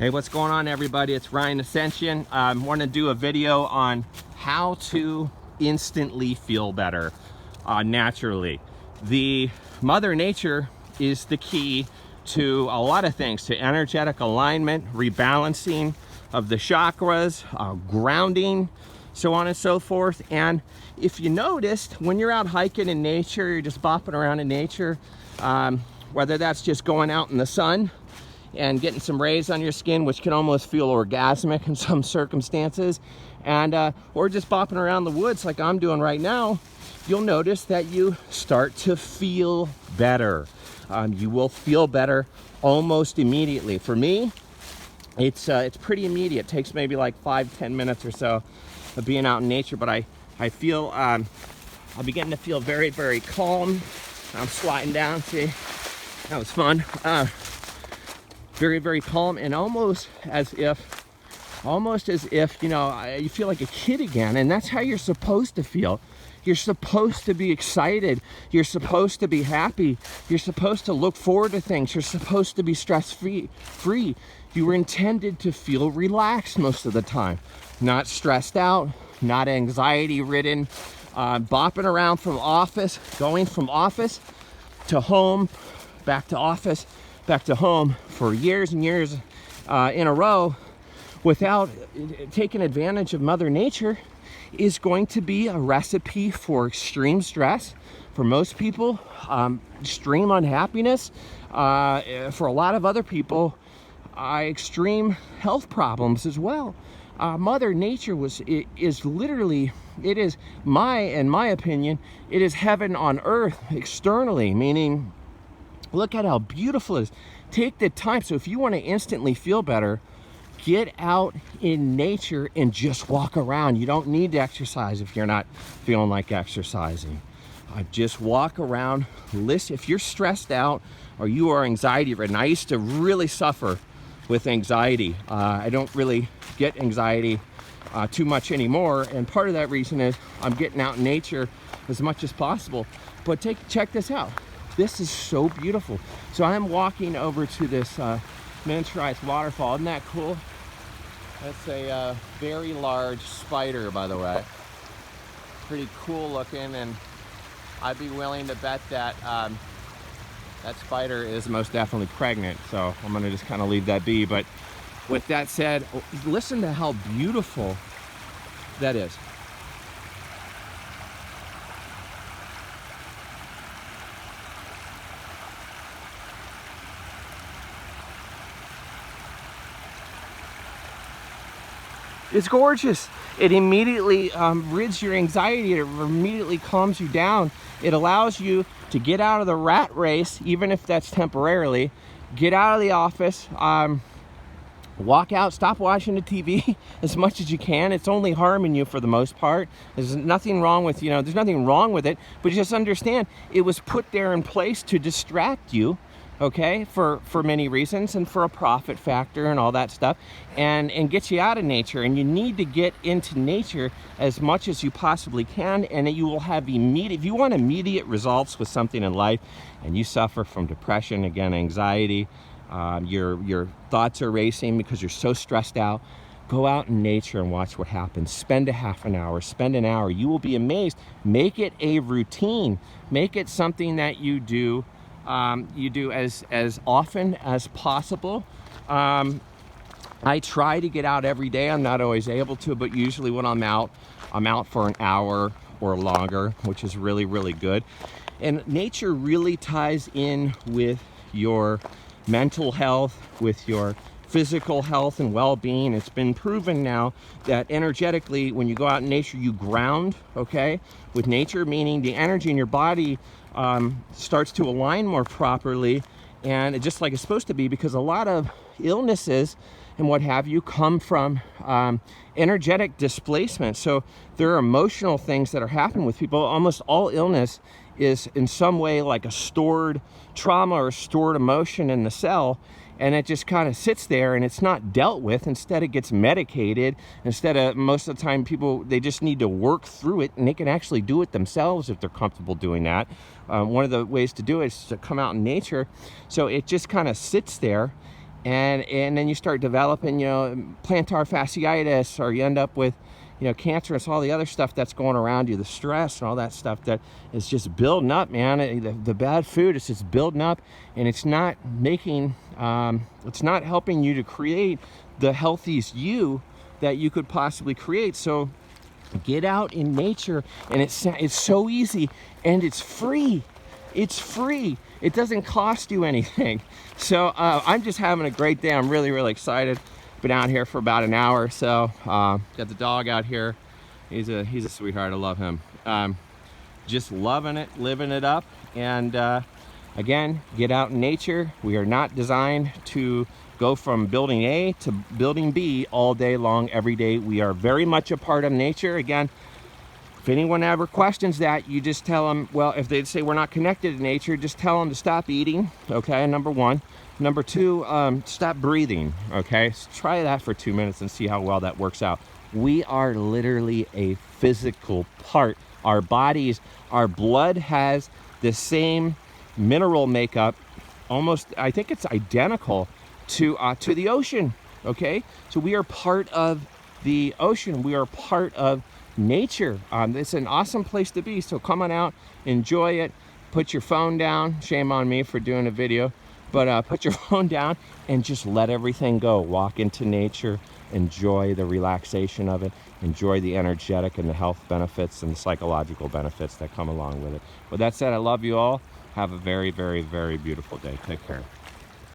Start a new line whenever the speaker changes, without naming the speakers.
Hey, what's going on, everybody? It's Ryan Ascension. I want to do a video on how to instantly feel better naturally. The Mother Nature is the key to a lot of things, to energetic alignment, rebalancing of the chakras, grounding, so on and so forth. And if you noticed, when you're out hiking in nature, you're just bopping around in nature, whether that's just going out in the sun and getting some rays on your skin, which can almost feel orgasmic in some circumstances, and or just bopping around the woods like I'm doing right now, you'll notice that you start to feel better. You will feel better almost immediately. For me, it's pretty immediate. It takes maybe like 5-10 minutes or so of being out in nature, but I feel I'll be getting to feel very, very calm. I'm sliding down. See, that was fun. Very, very calm, and almost as if, you know, you feel like a kid again. And that's how you're supposed to feel. You're supposed to be excited. You're supposed to be happy. You're supposed to look forward to things. You're supposed to be stress-free. You were intended to feel relaxed most of the time, not stressed out, not anxiety-ridden, bopping around from office, going from office to home, back to office, back to home for years and years in a row without taking advantage of Mother Nature is going to be a recipe for extreme stress for most people, extreme unhappiness, for a lot of other people, extreme health problems as well. Mother Nature is literally, it is in my opinion, it is heaven on earth externally, meaning look at how beautiful it is. Take the time. So if you want to instantly feel better, get out in nature and just walk around. You don't need to exercise if you're not feeling like exercising. Just walk around, listen. If you're stressed out or you are anxiety ridden, I used to really suffer with anxiety. I don't really get anxiety too much anymore, and part of that reason is I'm getting out in nature as much as possible. But check this out. This is so beautiful. So I'm walking over to this miniaturized waterfall. Isn't that cool? That's a very large spider, by the way. Pretty cool looking, and I'd be willing to bet that that spider is most definitely pregnant. So I'm gonna just kind of leave that be. But with that said, listen to how beautiful that is. It's gorgeous. It immediately rids your anxiety. It immediately calms you down. It allows you to get out of the rat race, even if that's temporarily. Get out of the office. Walk out. Stop watching the TV as much as you can. It's only harming you for the most part. There's nothing wrong with, there's nothing wrong with it. But just understand, it was put there in place to distract you. Okay, for many reasons, and for a profit factor and all that stuff, and get you out of nature. And you need to get into nature as much as you possibly can, and you will have if you want immediate results with something in life, and you suffer from depression, again, anxiety, your thoughts are racing because you're so stressed out, go out in nature and watch what happens. Spend a half an hour, spend an hour. You will be amazed. Make it a routine. Make it something that you do as often as possible. I try to get out every day. I'm not always able to, but usually when I'm out for an hour or longer, which is really, really good. And nature really ties in with your mental health, with your physical health and well-being. It's been proven now that energetically, when you go out in nature, you ground, okay, with nature, meaning the energy in your body starts to align more properly, and just like it's supposed to be, because a lot of illnesses and what have you come from energetic displacement. So there are emotional things that are happening with people. Almost all illness is in some way like a stored trauma or stored emotion in the cell, and it just kind of sits there and it's not dealt with. Instead, it gets medicated. Instead of, most of the time, people, they just need to work through it, and they can actually do it themselves if they're comfortable doing that. One of the ways to do it is to come out in nature. So it just kind of sits there, and then you start developing, you know, plantar fasciitis, or you end up with, you know, cancer and all the other stuff that's going around you, the stress and all that stuff that is just building up, man. The bad food is just building up, and it's not making, it's not helping you to create the healthiest you that you could possibly create. So get out in nature, and it's so easy, and it's free. It's free. It doesn't cost you anything. So I'm just having a great day. I'm really, really excited. Been out here for about an hour or so. Got the dog out here. He's a sweetheart. I love him. Just loving it, living it up. And again, get out in nature. We are not designed to go from building A to building B all day long, every day. We are very much a part of nature. Again, if anyone ever questions that, you just tell them, well, if they say we're not connected to nature, just tell them to stop eating, okay, number one. Number two, stop breathing, okay? So try that for 2 minutes and see how well that works out. We are literally a physical part. Our bodies, our blood has the same mineral makeup, almost, I think it's identical to the ocean, okay? So we are part of the ocean. We are part of nature. It's an awesome place to be. So come on out, enjoy it. Put your phone down. Shame on me for doing a video, but put your phone down and just let everything go. Walk into nature, enjoy the relaxation of it, enjoy the energetic and the health benefits and the psychological benefits that come along with it. With that said, I love you all. Have a very, very, very beautiful day. Take care.